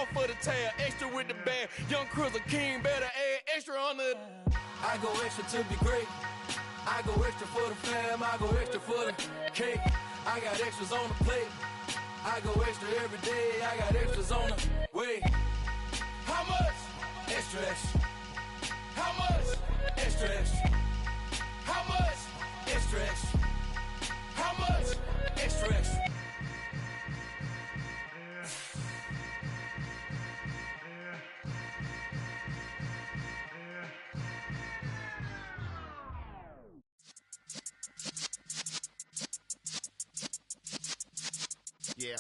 all for the tail, extra with the bag. Young Cruiser King, better add extra on the. I go extra to be great. I go extra for the fam, I go extra for the cake. I got extras on the plate. I go extra every day, I got extras on the way. How much? Extra, extra. How much? Extra, extra. How much? Extra, extra. How much? Extra, extra. Yeah.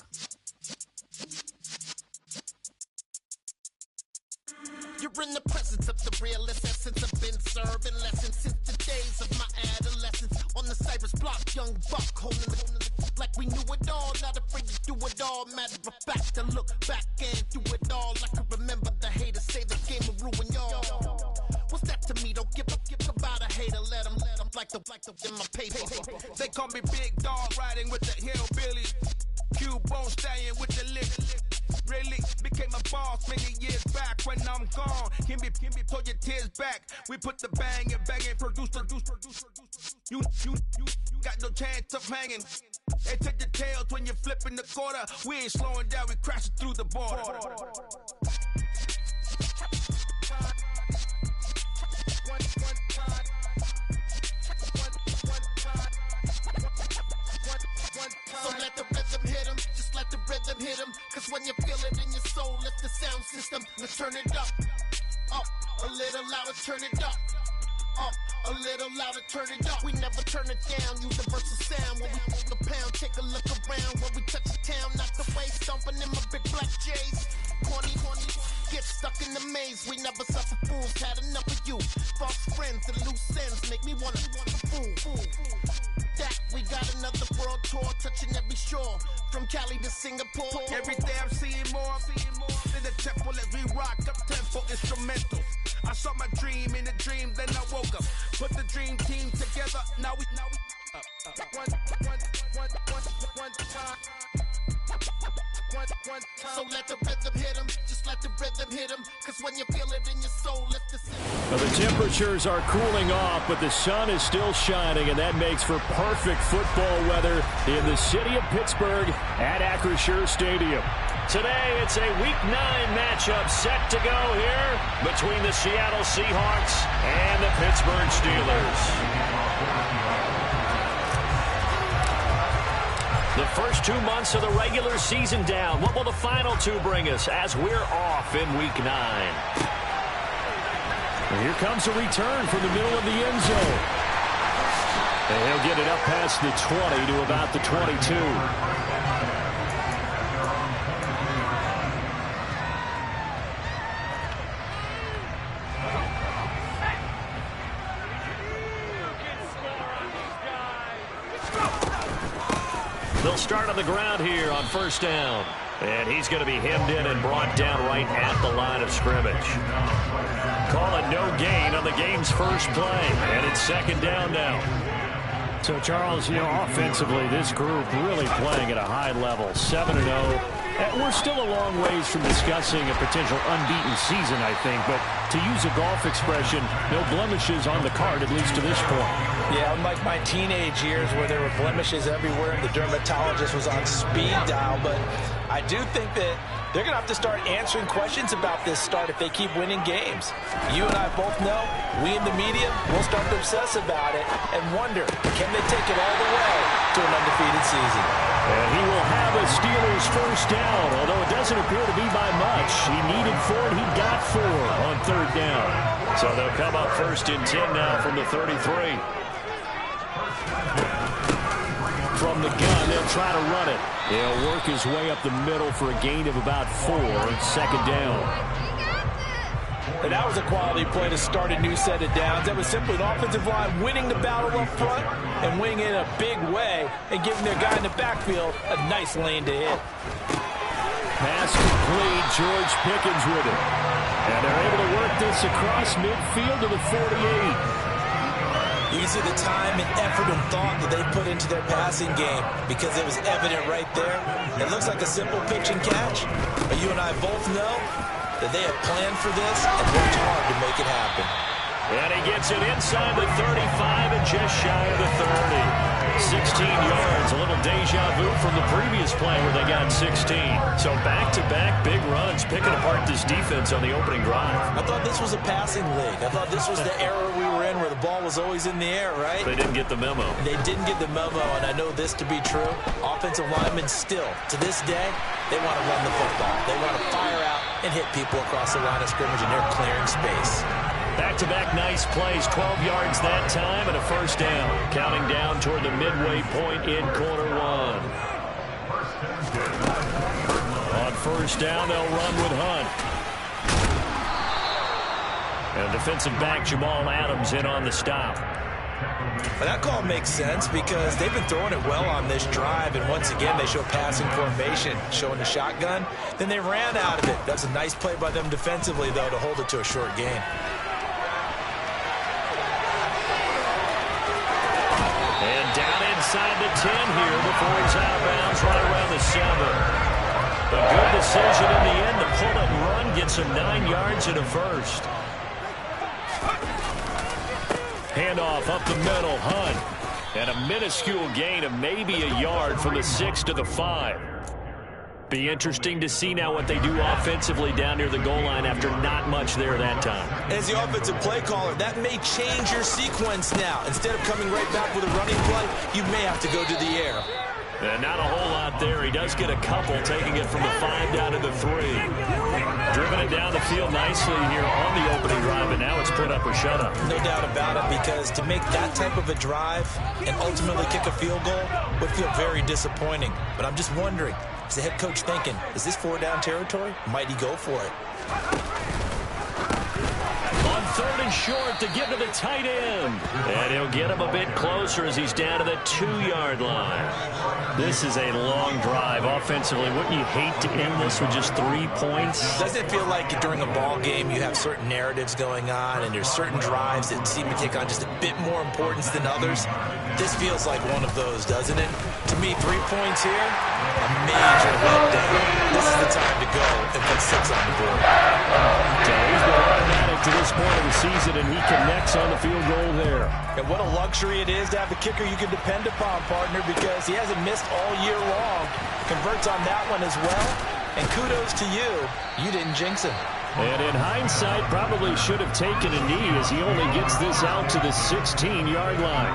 You're in the presence of the realest essence. I've been serving lessons since the days of my adolescence. On the Cypress block, young buck holding it like we knew it all. Not afraid to do it all. Matter of fact, I look back and do it all. I can remember the haters say the game will ruin y'all. What's that to me? Don't give about a hater. Let them like the in my paper. They call me Big Dog, riding with the hillbillies. Q-Bone stallion with the lick. Really became a boss many years back. When I'm gone, can be pull your tears back. We put the bang and produce. You got no chance of hanging. They take the tails when you're flipping the quarter. We ain't slowing down, we crashing through the border. So let the rhythm hit him, just let the rhythm hit him. Cause when you feel it in your soul, lift the sound system. Let's turn it up, a little louder, turn it up. A little louder, turn it up. We never turn it down, universal sound. When we move the pound, take a look around. When we touch the town, not the way, stomping in my big black J's. Corny, get stuck in the maze. We never suffer fools, had enough of you. False friends and loose ends make me wanna fool. That we got another world tour, touching every shore, from Cali to Singapore. Every day I'm seeing more in the temple as we rock up tempo instrumentals. I saw my dream in a dream, then I woke up. Put the dream team together, now we So let the rhythm hit him, just let the rhythm hit him. Cause when you feel it in your soul, lift the Well, the temperatures are cooling off, but the sun is still shining, and that makes for perfect football weather in the city of Pittsburgh at Acrisure Stadium. Today, it's a Week 9 matchup set to go here between the Seattle Seahawks and the Pittsburgh Steelers. The first 2 months of the regular season down. What will the final 2 bring us as we're off in Week 9? And here comes a return from the middle of the end zone. And he'll get it up past the 20 to about the 22. They'll start on the ground here on first down. And he's going to be hemmed in and brought down right at the line of scrimmage. Call it no gain on the game's first play. And it's second down now. So, Charles, offensively, this group really playing at a high level, 7-0. We're still a long ways from discussing a potential unbeaten season, I think. But to use a golf expression, no blemishes on the card, at least to this point. Yeah, unlike my teenage years where there were blemishes everywhere and the dermatologist was on speed dial. But I do think that they're going to have to start answering questions about this start if they keep winning games. You and I both know, we in the media will start to obsess about it and wonder, can they take it all the way to an undefeated season? And he will have a Steelers first down, although it doesn't appear to be by much. He needed 4, and he got 4 on third down. So they'll come up first and 10 now from the 33. From the gun, they'll try to run it. He'll work his way up the middle for a gain of about 4, second down. And that was a quality play to start a new set of downs. That was simply an offensive line winning the battle up front and winning in a big way and giving their guy in the backfield a nice lane to hit. Pass complete, George Pickens with it. And they're able to work this across midfield to the 48. You can see the time and effort and thought that they put into their passing game because it was evident right there. It looks like a simple pitch and catch, but you and I both know that they have planned for this and worked hard to make it happen. And he gets it inside the 35 and just shy of the 30. 16 yards, a little deja vu from the previous play where they got 16. So back-to-back big runs, picking apart this defense on the opening drive. I thought this was a passing league. I thought this was the era we were in where the ball was always in the air, right? They didn't get the memo. They didn't get the memo, and I know this to be true. Offensive linemen still, to this day, they want to run the football. They want to fire out and hit people across the line of scrimmage, and they're clearing space. Back-to-back nice plays, 12 yards that time and a first down. Counting down toward the midway point in quarter one. On first down, they'll run with Hunt. And defensive back Jamal Adams in on the stop. But that call makes sense because they've been throwing it well on this drive, and once again they show passing formation, showing the shotgun. Then they ran out of it. That's a nice play by them defensively, though, to hold it to a short gain. And down inside the 10 here before he's out of bounds right around the 7. A good decision in the end to pull it and run, gets him 9 yards and a first. Handoff up the middle, Hunt. And a minuscule gain of maybe a yard from the 6 to the 5. Be interesting to see now what they do offensively down near the goal line after not much there that time. As the offensive play caller, that may change your sequence now. Instead of coming right back with a running play, you may have to go to the air. And not a whole lot there. He does get a couple, taking it from the 5 down to the 3. Driven it down the field nicely here on the opening drive, and now it's put up or shut up. No doubt about it, because to make that type of a drive and ultimately kick a field goal would feel very disappointing. But I'm just wondering, is the head coach thinking, is this 4-down territory? Might he go for it? On 3rd and short to give to the tight end. And he'll get him a bit closer as he's down to the 2-yard line. This is a long drive offensively. Wouldn't you hate to end this with just 3 points? Doesn't it feel like during a ball game you have certain narratives going on and there's certain drives that seem to take on just a bit more importance than others? This feels like one of those, doesn't it? To me, 3 points here, a major letdown. This is the time to go and put 6 on the board. So he's been automatic to this point of the season, and he connects on the field goal there. And what a luxury it is to have a kicker you can depend upon, partner, because he hasn't missed all year long. Converts on that one as well. And kudos to you. You didn't jinx him. And in hindsight, probably should have taken a knee as he only gets this out to the 16-yard line.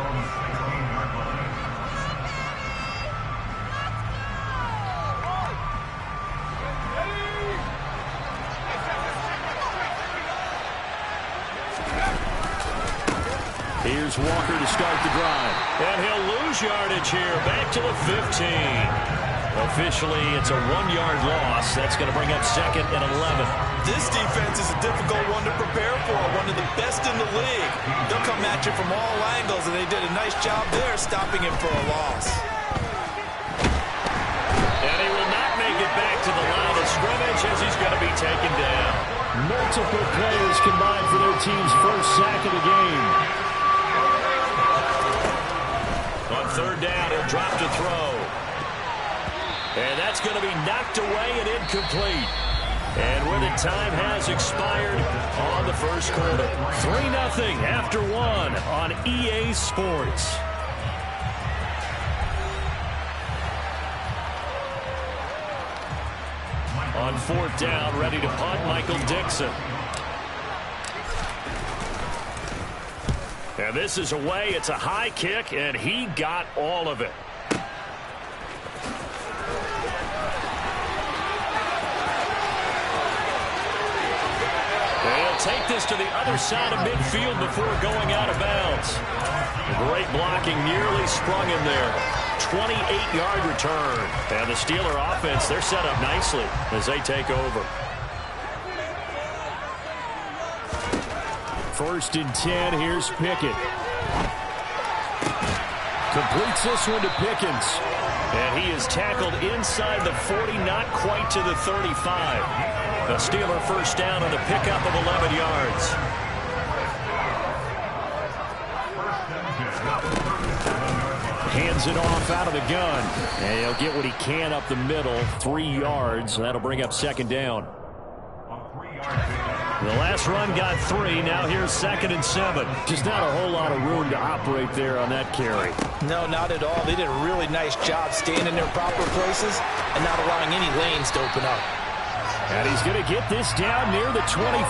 Here's Walker to start the drive. And he'll lose yardage here. Back to the 15. Officially, it's a 1-yard loss. That's going to bring up 2nd and 11. This defense is a difficult one to prepare for. One of the best in the league. They'll come at you from all angles, and they did a nice job there stopping him for a loss. And he will not make it back to the line of scrimmage as he's going to be taken down. Multiple players combined for their team's first sack of the game. On 3rd down, he'll drop to throw. And that's going to be knocked away and incomplete. And where the time has expired on the first quarter. 3-0 after 1 on EA Sports. On 4th down, ready to punt, Michael Dixon. And this is away. It's a high kick, and he got all of it. And he'll take this to the other side of midfield before going out of bounds. Great blocking, nearly sprung him there. 28-yard return. And the Steeler offense, they're set up nicely as they take over. 1st and 10, here's Pickett. Completes this one to Pickens. And he is tackled inside the 40, not quite to the 35. A Steeler first down on a pickup of 11 yards. hands it off out of the gun. And he'll get what he can up the middle, 3 yards. That'll bring up second down. The last run got 3. Now here's 2nd and 7. Just not a whole lot of room to operate there on that carry. No, not at all. They did a really nice job staying in their proper places and not allowing any lanes to open up. And he's going to get this down near the 25.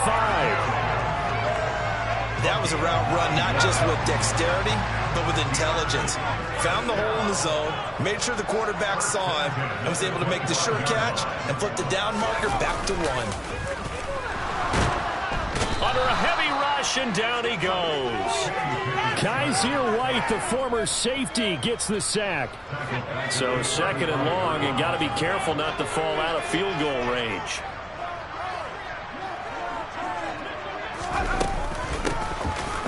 That was a route run not just with dexterity, but with intelligence. Found the hole in the zone, made sure the quarterback saw him, and was able to make the sure catch and flip the down marker back to 1. Under a heavy rush, and down he goes. Kaiser White, the former safety, gets the sack. So 2nd and long, and got to be careful not to fall out of field goal range.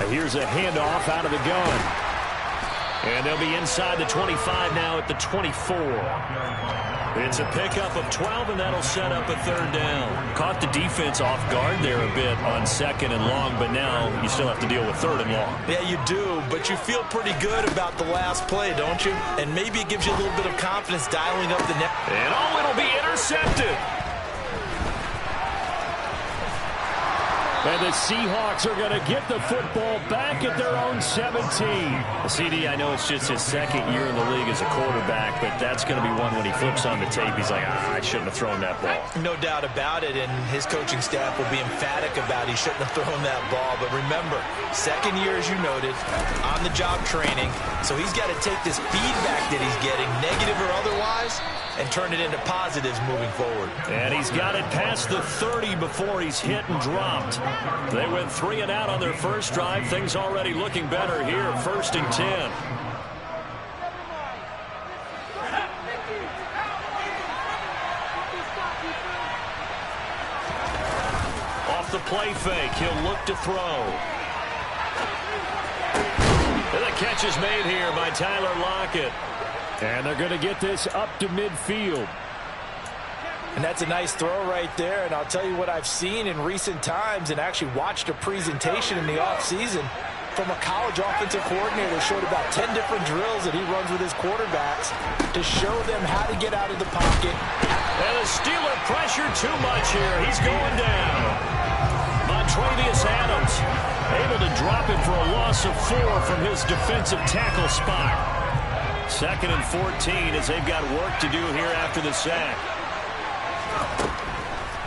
Here's a handoff out of the gun. And they'll be inside the 25 now at the 24. It's a pickup of 12, and that'll set up a 3rd down. Caught the defense off guard there a bit on 2nd and long, but now you still have to deal with 3rd and long. Yeah, you do, but you feel pretty good about the last play, don't you? And maybe it gives you a little bit of confidence dialing up the net. And it'll be intercepted. And the Seahawks are going to get the football back at their own 17. CD, I know it's just his 2nd year in the league as a quarterback, but that's going to be one when he flips on the tape. He's like, I shouldn't have thrown that ball. No doubt about it, and his coaching staff will be emphatic about he shouldn't have thrown that ball. But remember, 2nd year, as you noted, on-the-job training, so he's got to take this feedback that he's getting, negative or otherwise, and turn it into positives moving forward. And he's got it past the 30 before he's hit and dropped. They went 3 and out on their first drive. Things already looking better here. 1st and 10. Off the play fake, he'll look to throw. And the catch is made here by Tyler Lockett. And they're going to get this up to midfield. And that's a nice throw right there. And I'll tell you what I've seen in recent times and actually watched a presentation in the offseason from a college offensive coordinator. Showed about 10 different drills that he runs with his quarterbacks to show them how to get out of the pocket. And the Steeler pressure too much here. He's going down. Montravius Adams able to drop him for a loss of 4 from his defensive tackle spot. 2nd and 14 as they've got work to do here after the sack.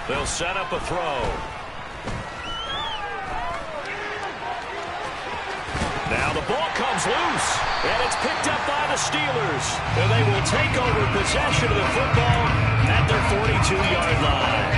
They'll set up a throw. Now the ball comes loose, and it's picked up by the Steelers. And they will take over possession of the football at their 42-yard line.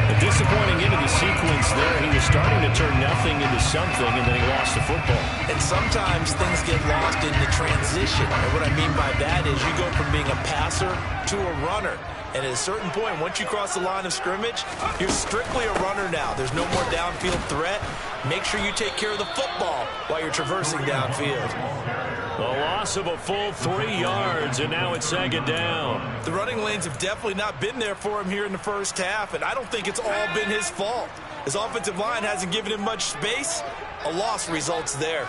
A disappointing end of the sequence there. He was starting to turn nothing into something, and then he lost the football. And sometimes things get lost in the transition. And what I mean by that is you go from being a passer to a runner. And at a certain point, once you cross the line of scrimmage, you're strictly a runner now. There's no more downfield threat. Make sure you take care of the football while you're traversing downfield. The loss of a full 3 yards, and now it's 2nd down. The running lanes have definitely not been there for him here in the first half, and I don't think it's all been his fault. His offensive line hasn't given him much space. A loss results there.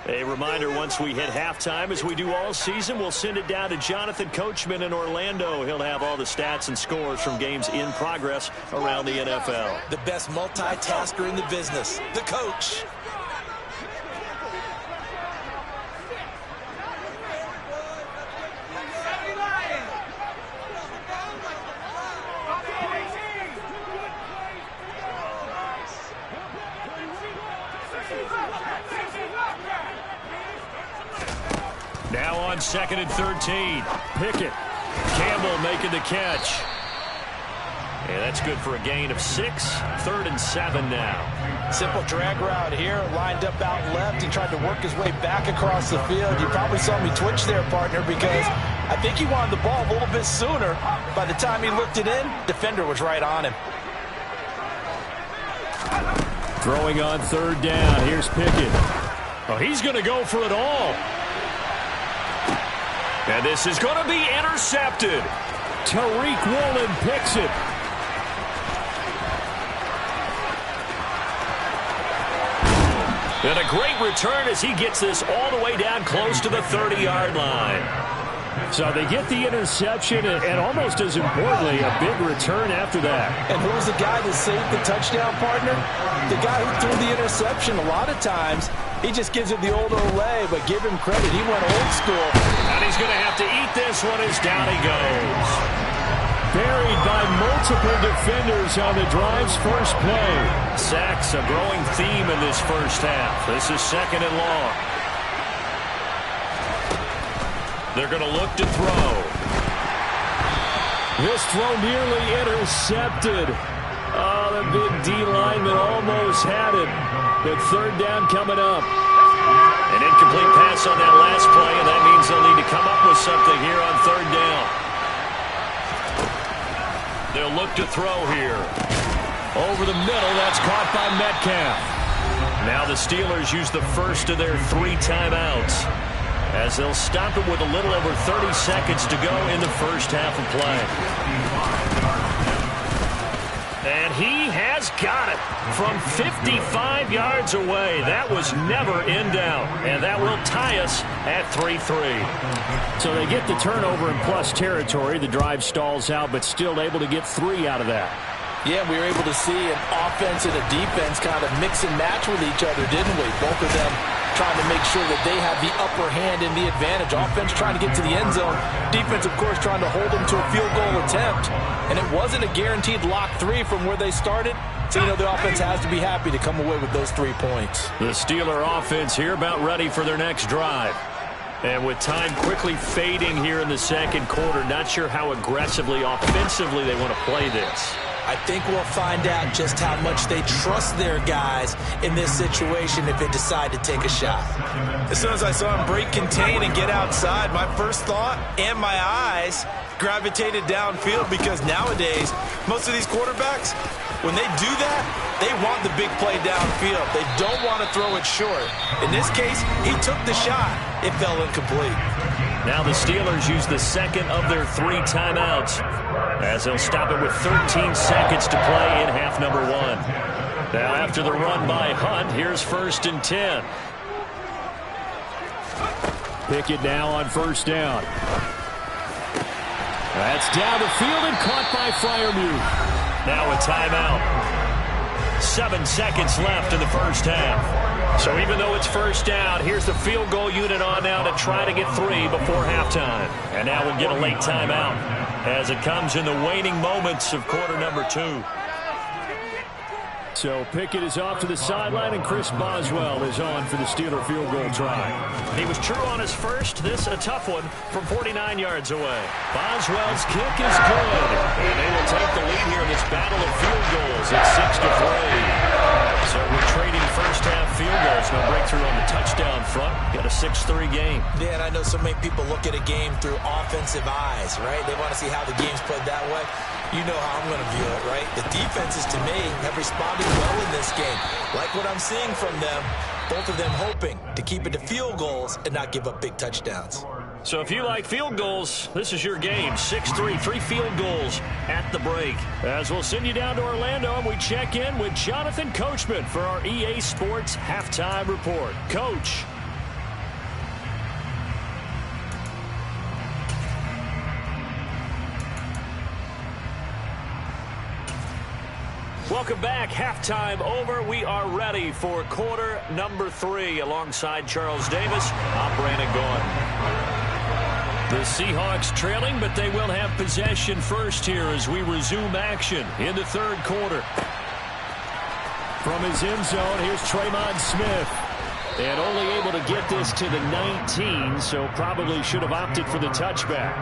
A reminder, once we hit halftime, as we do all season, we'll send it down to Jonathan Coachman in Orlando. He'll have all the stats and scores from games in progress around the NFL. The best multitasker in the business, the coach. Now on 2nd and 13. Pickett. Campbell making the catch. And that's good for a gain of 6. 3rd and 7 now. Simple drag route here. Lined up out left. He tried to work his way back across the field. You probably saw me twitch there, partner, because I think he wanted the ball a little bit sooner. By the time he looked it in, defender was right on him. Throwing on 3rd down. Here's Pickett. Oh, he's going to go for it all. And this is going to be intercepted. Tariq Woolen picks it. And a great return as he gets this all the way down close to the 30-yard line. So they get the interception, and almost as importantly, a big return after that. And who was the guy that saved the touchdown, partner? The guy who threw the interception. A lot of times, he just gives it the old Olay, but give him credit. He went old school. And he's going to have to eat this one as down he goes. Buried by multiple defenders on the drive's first play. Sacks a growing theme in this first half. This is 2nd and long. They're going to look to throw. This throw nearly intercepted. Oh, the big D lineman almost had it. But 3rd down coming up. An incomplete pass on that last play, and that means they'll need to come up with something here on 3rd down. They'll look to throw here. Over the middle, that's caught by Metcalf. Now the Steelers use the first of their 3 timeouts, as they'll stop it with a little over 30 seconds to go in the first half of play. And he has got it from 55 yards away. That was never in doubt, and that will tie us at 3-3. So they get the turnover in plus territory. The drive stalls out, but still able to get 3 out of that. Yeah, we were able to see an offense and a defense kind of mix and match with each other, didn't we? Both of them trying to make sure that they have the upper hand and the advantage. Offense trying to get to the end zone. Defense, of course, trying to hold them to a field goal attempt. And it wasn't a guaranteed lock 3 from where they started. So, you know, the offense has to be happy to come away with those 3 points. The Steeler offense here about ready for their next drive. And with time quickly fading here in the second quarter, not sure how aggressively, offensively they want to play this. I think we'll find out just how much they trust their guys in this situation if they decide to take a shot. As soon as I saw him break contain and get outside, my first thought and my eyes gravitated downfield, because nowadays, most of these quarterbacks, when they do that, they want the big play downfield. They don't want to throw it short. In this case, he took the shot. It fell incomplete. Now the Steelers use the second of their 3 timeouts, as they'll stop it with 13 seconds to play in half number 1. Now after the run by Hunt, here's 1st and 10. Pickett now on 1st down. That's down the field and caught by Freiermuth. Now a timeout. 7 seconds left in the first half. So even though it's 1st down, here's the field goal unit on now to try to get 3 before halftime. And now we'll get a late timeout as it comes in the waning moments of quarter number 2. So Pickett is off to the sideline, and Chris Boswell is on for the Steeler field goal try. He was true on his first. This a tough one from 49 yards away. Boswell's kick is good, and they will take the lead here in this battle of field goals at 6-3. So we're trading first half field goals. No breakthrough on the touchdown front. Got a 6-3 game. Yeah, and I know so many people look at a game through offensive eyes, right? They want to see how the game's played that way. You know how I'm going to view it, right? The defenses, to me, have responded well in this game. Like what I'm seeing from them, both of them hoping to keep it to field goals and not give up big touchdowns. So if you like field goals, this is your game. 6-3, 3 field goals at the break. As we'll send you down to Orlando, and we check in with Jonathan Coachman for our EA Sports Halftime Report. Coach. Welcome back. Halftime over. We are ready for quarter number 3. Alongside Charles Davis, I'm Brandon Gaudin. The Seahawks trailing, but they will have possession first here as we resume action in the third quarter. From his end zone, here's Tremon Smith. And only able to get this to the 19, so probably should have opted for the touchback.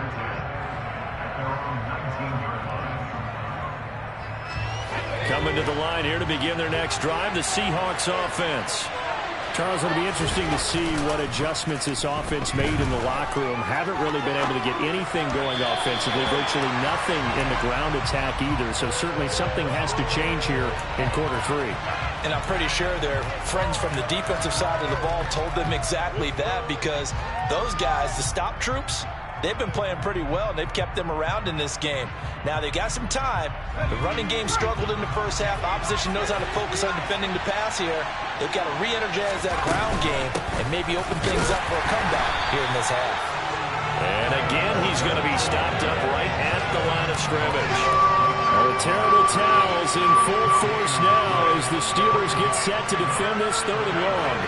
Coming to the line here to begin their next drive, the Seahawks offense. Charles, it'll be interesting to see what adjustments this offense made in the locker room. Haven't really been able to get anything going offensively, virtually nothing in the ground attack either. So certainly something has to change here in quarter 3. And I'm pretty sure their friends from the defensive side of the ball told them exactly that, because those guys, the stop troops, they've been playing pretty well, and they've kept them around in this game. Now, they got some time. The running game struggled in the first half. Opposition knows how to focus on defending the pass here. They've got to re-energize that ground game and maybe open things up for a comeback here in this half. And again, he's going to be stopped up right at the line of scrimmage. The terrible towels in full force now as the Steelers get set to defend this 3rd and long.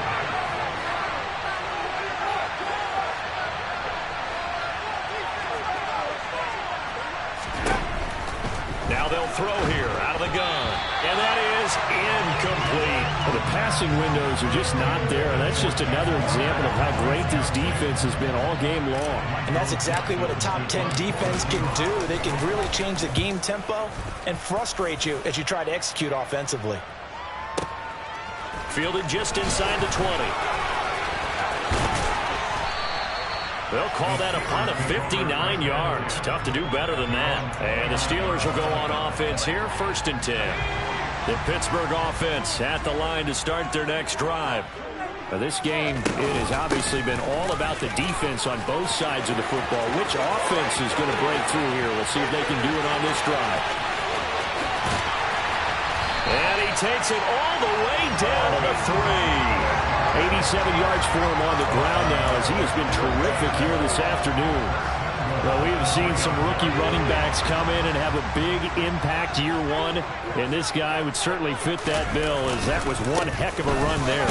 Now they'll throw here out of the gun. And that is incomplete. Well, the passing windows are just not there. And that's just another example of how great this defense has been all game long. And that's exactly what a top 10 defense can do. They can really change the game tempo and frustrate you as you try to execute offensively. Fielded just inside the 20. They'll call that a punt of 59 yards. Tough to do better than that. And the Steelers will go on offense here, 1st and 10. The Pittsburgh offense at the line to start their next drive. This game, it has obviously been all about the defense on both sides of the football. Which offense is going to break through here? We'll see if they can do it on this drive. And he takes it all the way down to the 3. 87 yards for him on the ground now as he has been terrific here this afternoon. Well, we have seen some rookie running backs come in and have a big impact year one, and this guy would certainly fit that bill as that was one heck of a run there.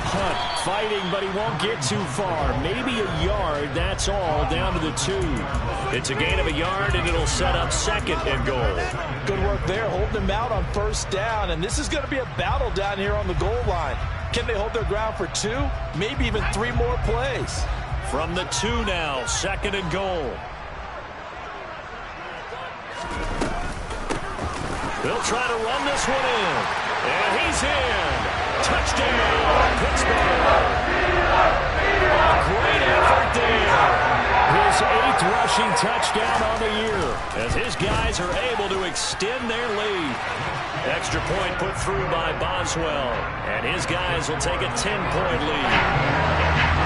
Hunt fighting, but he won't get too far. Maybe a yard, that's all, down to the 2. It's a gain of a yard, and it'll set up 2nd and goal. Good work there, holding them out on 1st down, and this is going to be a battle down here on the goal line. Can they hold their ground for 2, maybe even 3 more plays? From the 2 now, 2nd and goal. They'll try to run this one in. And he's in. Touchdown, Pittsburgh. A great effort there. His 8th rushing touchdown on the year as his guys are able to extend their lead. Extra point put through by Boswell. And his guys will take a 10-point lead.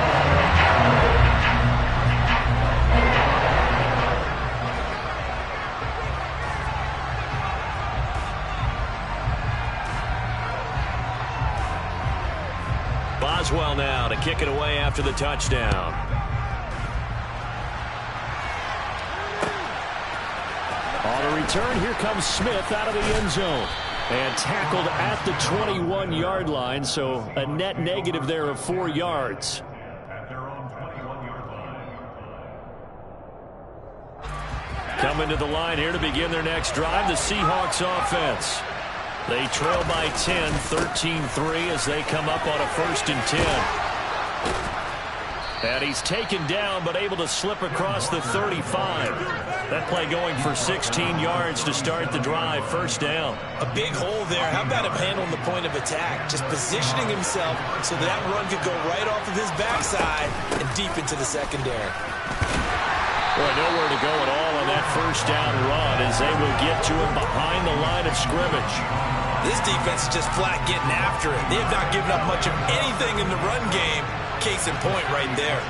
Boswell now to kick it away after the touchdown. On the return, here comes Smith out of the end zone. And tackled at the 21-yard line, so a net negative there of 4 yards. Coming to the line here to begin their next drive, the Seahawks offense. They trail by 10, 13-3 as they come up on a 1st and 10. And he's taken down but able to slip across the 35. That play going for 16 yards to start the drive, 1st down. A big hole there. How about him handling the point of attack? Just positioning himself so that run could go right off of his backside and deep into the secondary. Boy, nowhere to go at all on that 1st down run as they will get to him behind the line of scrimmage. This defense is just flat getting after it. They have not given up much of anything in the run game. Case in point right there.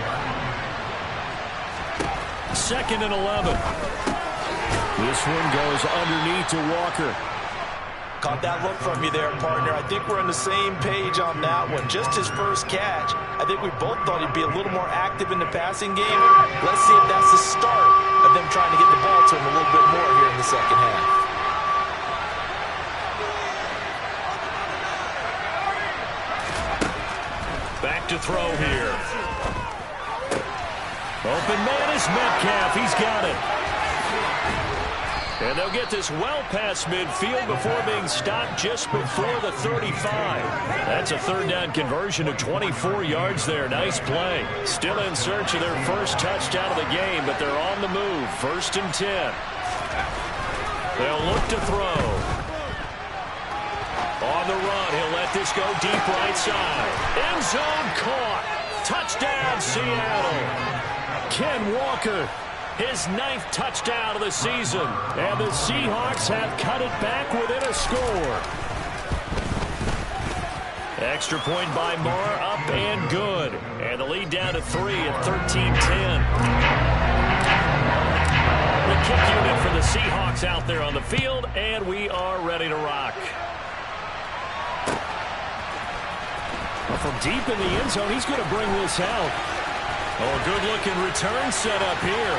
2nd and 11. This one goes underneath to Walker. Caught that look from you there, partner. I think we're on the same page on that one. Just his 1st catch. I think we both thought he'd be a little more active in the passing game. Let's see if that's the start of them trying to get the ball to him a little bit more here in the 2nd half. Back to throw here. Open man is Metcalf. He's got it. And they'll get this well past midfield before being stopped just before the 35. That's a 3rd down conversion of 24 yards there. Nice play. Still in search of their 1st touchdown of the game, but they're on the move. 1st and 10. They'll look to throw. On the run, he'll let this go deep right side. End zone caught. Touchdown, Seattle. Ken Walker, his 9th touchdown of the season. And the Seahawks have cut it back within a score. Extra point by Moore, up and good. And the lead down to 3 at 13-10. kick unit for the Seahawks out there on the field, and we are ready to rock. Well, from deep in the end zone, he's going to bring this out. Oh, good-looking return set up here.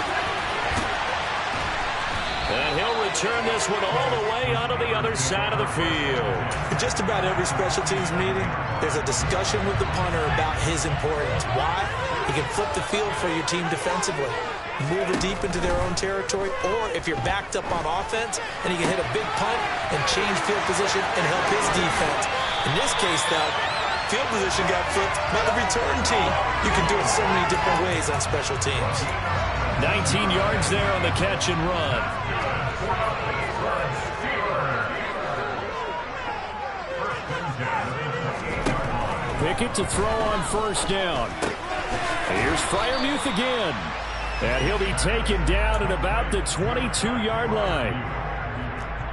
And he'll return this one all the way onto the other side of the field. Just about every special teams meeting, there's a discussion with the punter about his importance. Why? He can flip the field for your team defensively, move it deep into their own territory, or if you're backed up on offense, and he can hit a big punt and change field position and help his defense. In this case, though, field position got flipped by the return team. You can do it so many different ways on special teams. 19 yards there on the catch and run. Pickett to throw on first down. Here's Freiermuth again. And he'll be taken down at about the 22-yard line.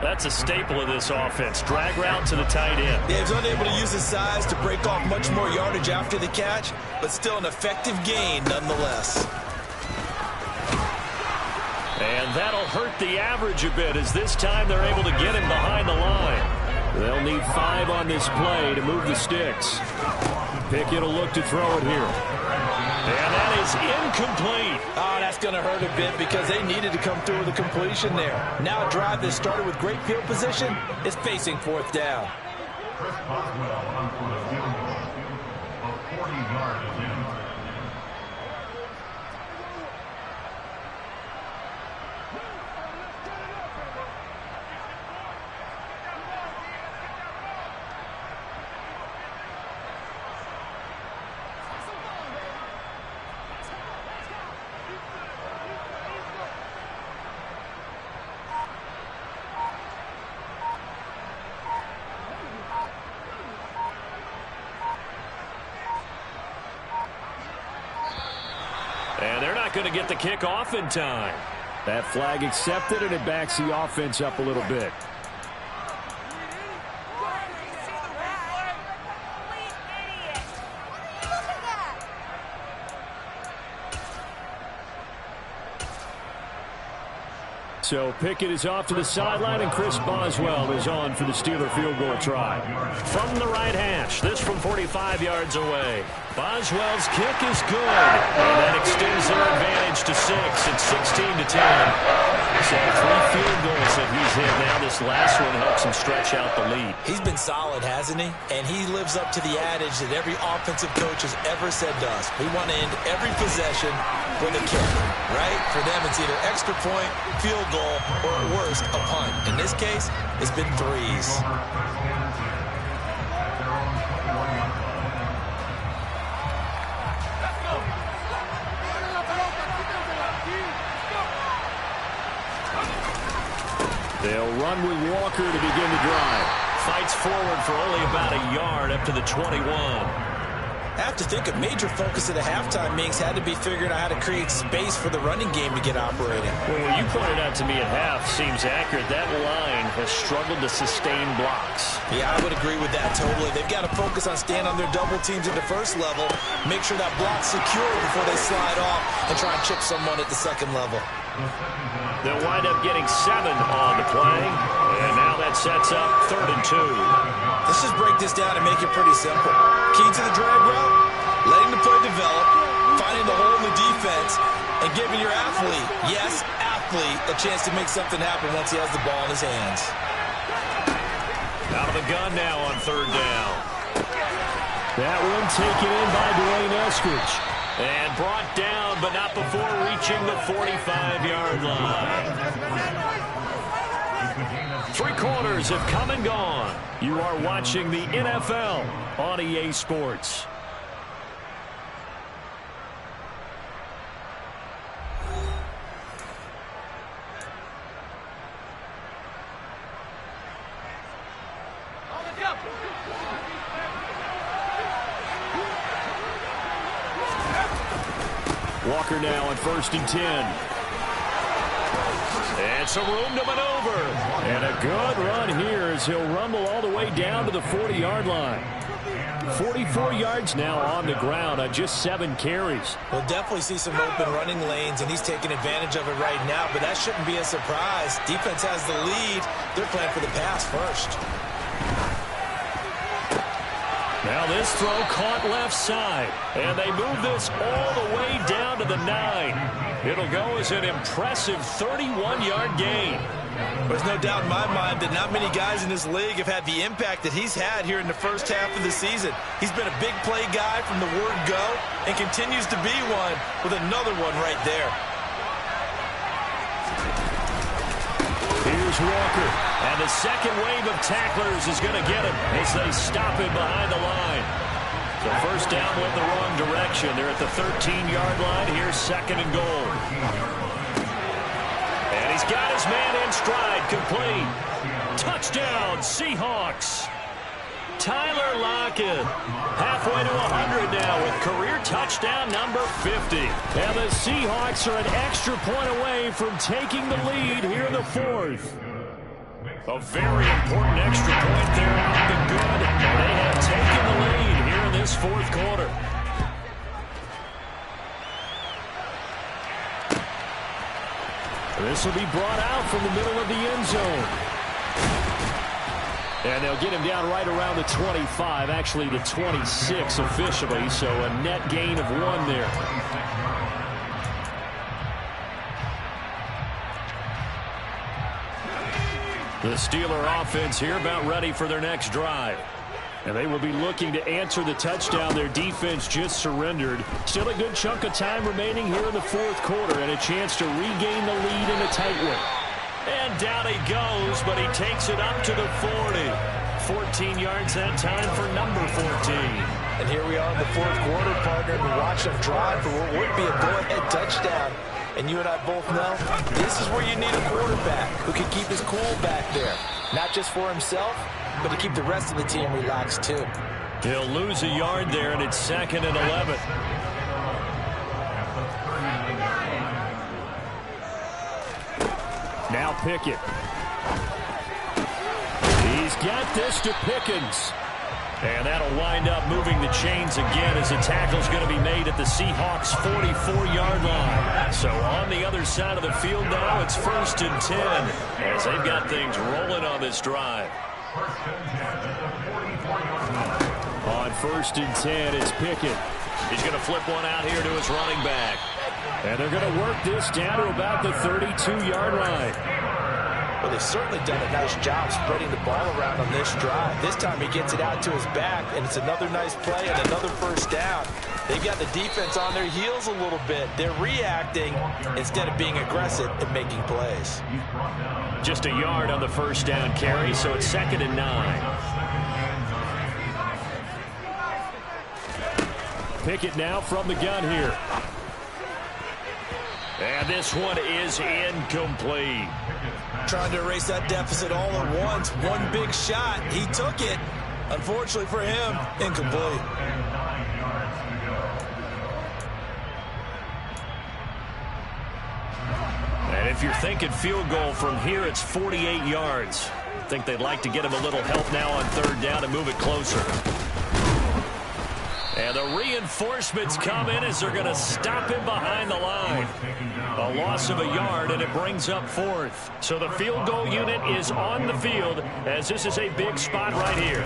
That's a staple of this offense. Drag route to the tight end. Yeah, he's unable to use his size to break off much more yardage after the catch, but still an effective gain nonetheless. And that'll hurt the average a bit as this time they're able to get him behind the line. They'll need 5 on this play to move the sticks. Pickett will look to throw it here. And that is incomplete. Oh, that's going to hurt a bit because they needed to come through with a completion there. Now a drive that started with great field position is facing fourth down. Chris Boswell on for the field goal of 40 yards in. And they're not going to get the kick off in time. That flag accepted, and it backs the offense up a little bit. So Pickett is off to the sideline, and Chris Boswell is on for the Steeler field goal try. From the right hash, this from 45 yards away. Boswell's kick is good, and that extends their advantage to 6. It's 16-10. So 3 field goals that he's hit now. This last one helps him stretch out the lead. He's been solid, hasn't he? And he lives up to the adage that every offensive coach has ever said to us. We want to end every possession with a kick, right? For them, it's either extra point, field goal, or at worst, a punt. In this case, it's been 3s. They'll run with Walker to begin the drive. Fights forward for only about a yard up to the 21. I have to think a major focus of the halftime meetings had to be figuring out how to create space for the running game to get operating. Well, what you pointed out to me at half seems accurate. That line has struggled to sustain blocks. Yeah, I would agree with that totally. They've got to focus on staying on their double teams at the first level, make sure that block's secure before they slide off, and try and chip someone at the second level. They'll wind up getting 7 on the play, and now that sets up 3rd and 2. Let's just break this down and make it pretty simple. Key to the drag route, letting the play develop, finding the hole in the defense, and giving your athlete, yes, athlete, a chance to make something happen once he has the ball in his hands. Out of the gun now on 3rd down. That one taken in by Dwayne Eskridge. And brought down, but not before reaching the 45-yard line. 3 quarters have come and gone. You are watching the NFL on EA Sports. Walker now on 1st and 10. And some room to maneuver. And a good run here as he'll rumble all the way down to the 40-yard line. 44 yards now on the ground on just 7 carries. We'll definitely see some open running lanes, and he's taking advantage of it right now, but that shouldn't be a surprise. Defense has the lead. They're playing for the pass first. Now this throw caught left side, and they move this all the way down to the 9. It'll go as an impressive 31-yard gain. There's no doubt in my mind that not many guys in this league have had the impact that he's had here in the first half of the season. He's been a big play guy from the word go and continues to be one with another one right there. Here's Walker, and the second wave of tacklers is going to get him as they stop him behind the line. So first down went the wrong direction. They're at the 13-yard line. Here's 2nd and goal. And he's got his man in stride, complete. Touchdown, Seahawks. Tyler Lockett, halfway to 100 now with career touchdown number 50. And the Seahawks are an extra point away from taking the lead here in the 4th. A very important extra point there, up and good. They have taken the lead here in this 4th quarter. This will be brought out from the middle of the end zone. And they'll get him down right around the 25, actually the 26 officially, so a net gain of 1 there. The Steeler offense here about ready for their next drive. And they will be looking to answer the touchdown their defense just surrendered. Still a good chunk of time remaining here in the 4th quarter and a chance to regain the lead in a tight one. And down he goes, but he takes it up to the 40. 14 yards that time for number 14. And here we are in the 4th quarter, partner, and we watch them drive for what would be a go-ahead touchdown. And you and I both know this is where you need a quarterback who can keep his cool back there. Not just for himself, but to keep the rest of the team relaxed too. He'll lose a yard there, and it's 2nd and 11. Now Pickett. He's got this to Pickens. And that'll wind up moving the chains again as the tackle's going to be made at the Seahawks' 44-yard line. So on the other side of the field now, it's 1st and 10 as they've got things rolling on this drive. On 1st and 10, it's Pickett. He's going to flip one out here to his running back. And they're going to work this down to about the 32-yard line. Well, they've certainly done a nice job spreading the ball around on this drive. This time he gets it out to his back, and it's another nice play and another first down. They've got the defense on their heels a little bit. They're reacting instead of being aggressive and making plays. Just a yard on the first down carry, so it's 2nd and 9. Pickett now from the gun here. And this one is incomplete. Trying to erase that deficit all at once. One big shot. He took it. Unfortunately for him, incomplete. And if you're thinking field goal from here, it's 48 yards. I think they'd like to get him a little help now on 3rd down and move it closer. And the reinforcements come in as they're going to stop him behind the line. A loss of a yard, and it brings up 4th. So the field goal unit is on the field as this is a big spot right here.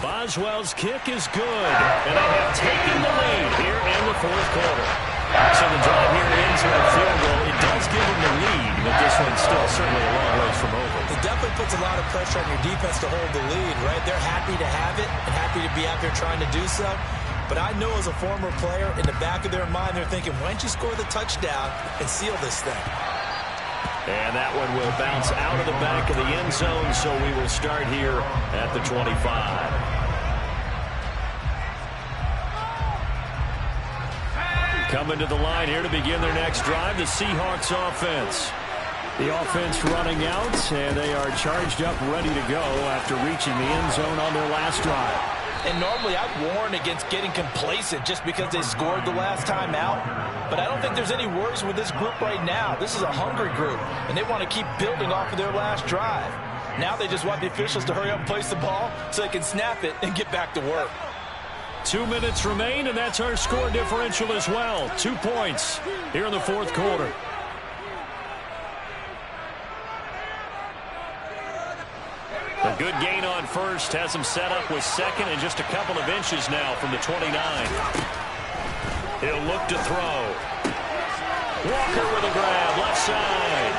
Boswell's kick is good, and they have taken the lead here in the 4th quarter. So the drive here ends with a field goal. It does give them the lead, but this one's still certainly a long ways from over. It definitely puts a lot of pressure on your defense to hold the lead, right? They're happy to have it and happy to be out there trying to do so. But I know as a former player, in the back of their mind, they're thinking, why don't you score the touchdown and seal this thing? And that one will bounce out of the back of the end zone, so we will start here at the 25. Coming to the line here to begin their next drive, the Seahawks offense. The offense running out, and they are charged up, ready to go after reaching the end zone on their last drive. And normally I'd warn against getting complacent just because they scored the last time out. But I don't think there's any worries with this group right now. This is a hungry group, and they want to keep building off of their last drive. Now they just want the officials to hurry up and place the ball so they can snap it and get back to work. 2 minutes remain, and that's our score differential as well. 2 points here in the fourth quarter. A good gain on first has him set up with second and just a couple of inches now from the 29. He'll look to throw. Walker with a grab, left side.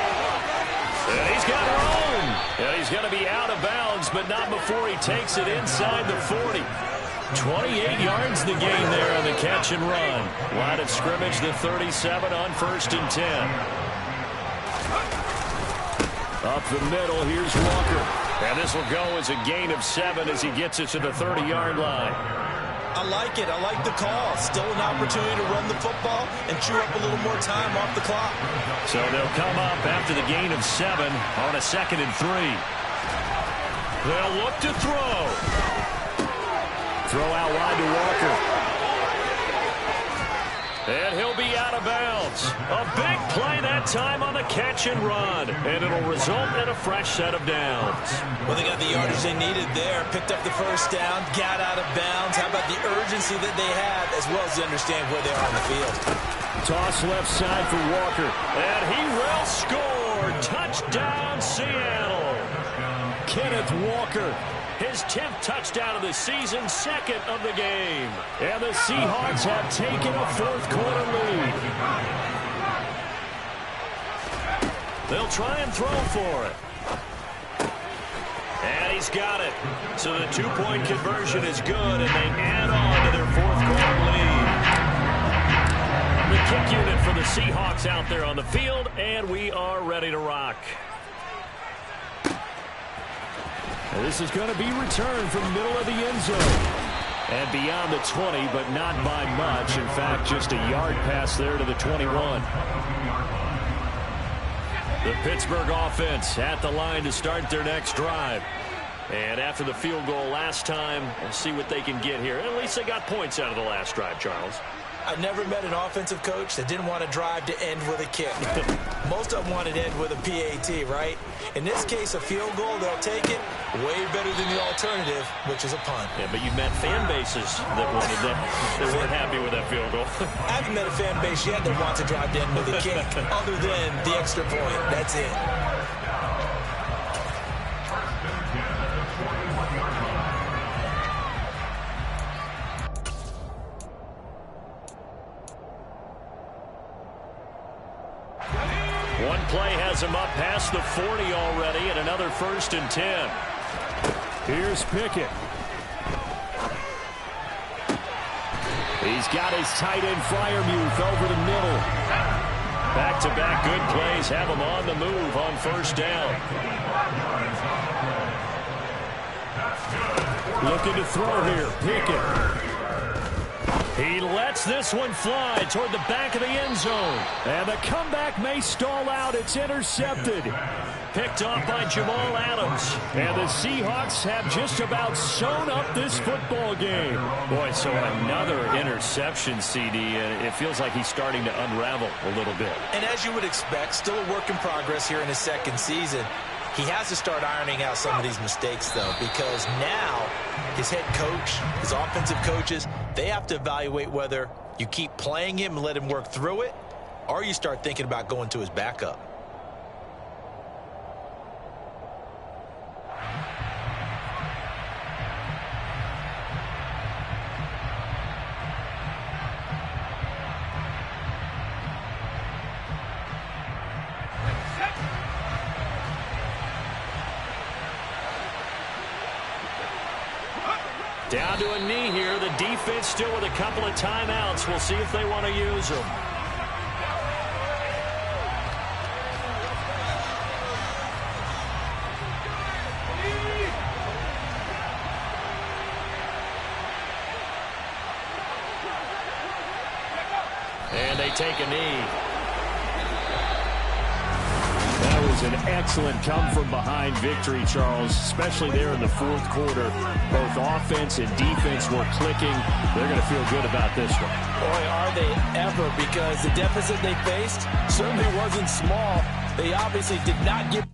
And he's got room. And he's going to be out of bounds, but not before he takes it inside the 40. 28 yards the gain there on the catch and run. Line of scrimmage, the 37 on 1st and 10. Up the middle, here's Walker. And this will go as a gain of 7 as he gets it to the 30-yard line. I like it. I like the call. Still an opportunity to run the football and chew up a little more time off the clock. So they'll come up after the gain of 7 on a 2nd and 3. They'll look to throw. Throw out wide to Walker. And he'll be out of bounds. A big play that time on the catch and run. And it'll result in a fresh set of downs. Well, they got the yardage they needed there. Picked up the first down, got out of bounds. How about the urgency that they have, as well as they understand where they are on the field. Toss left side for Walker. And he will score. Touchdown, Seattle. Kenneth Walker. His 10th touchdown of the season, 2nd of the game. And the Seahawks have taken a fourth quarter lead. They'll try and throw for it. And he's got it. So the 2-point conversion is good, and they add on to their fourth quarter lead. The kick unit for the Seahawks out there on the field, and we are ready to rock. And this is going to be returned from the middle of the end zone. And beyond the 20, but not by much. In fact, just a yard pass there to the 21. The Pittsburgh offense at the line to start their next drive. And after the field goal last time, we'll see what they can get here. At least they got points out of the last drive, Charles. I've never met an offensive coach that didn't want to drive to end with a kick. Most of them wanted to end with a PAT, right? In this case, a field goal, they'll take it. Way better than the alternative, which is a punt. Yeah, but you've met fan bases that wanted that, that weren't happy with that field goal. I haven't met a fan base yet that wants to drive to end with a kick, other than the extra point. That's it. One play has him up past the 40 already, and another 1st and 10. Here's Pickett. He's got his tight end Freiermuth over the middle. Back-to-back good plays have him on the move on 1st down. Looking to throw here, Pickett. He lets this one fly toward the back of the end zone. And the comeback may stall out. It's intercepted. Picked off by Jamal Adams. And the Seahawks have just about sewn up this football game. Boy, so another interception, CD. And it feels like he's starting to unravel a little bit. And as you would expect, still a work in progress here in his 2nd season. He has to start ironing out some of these mistakes, though, because now his head coach, his offensive coaches, they have to evaluate whether you keep playing him and let him work through it, or you start thinking about going to his backup. Down to a knee here. The defense still with a couple of timeouts. We'll see if they want to use them. And they take a knee. That was an excellent come-from-behind victory, Charles, especially there in the fourth quarter. Both offense and defense were clicking. They're going to feel good about this one. Boy, are they ever, because the deficit they faced certainly wasn't small. They obviously did not get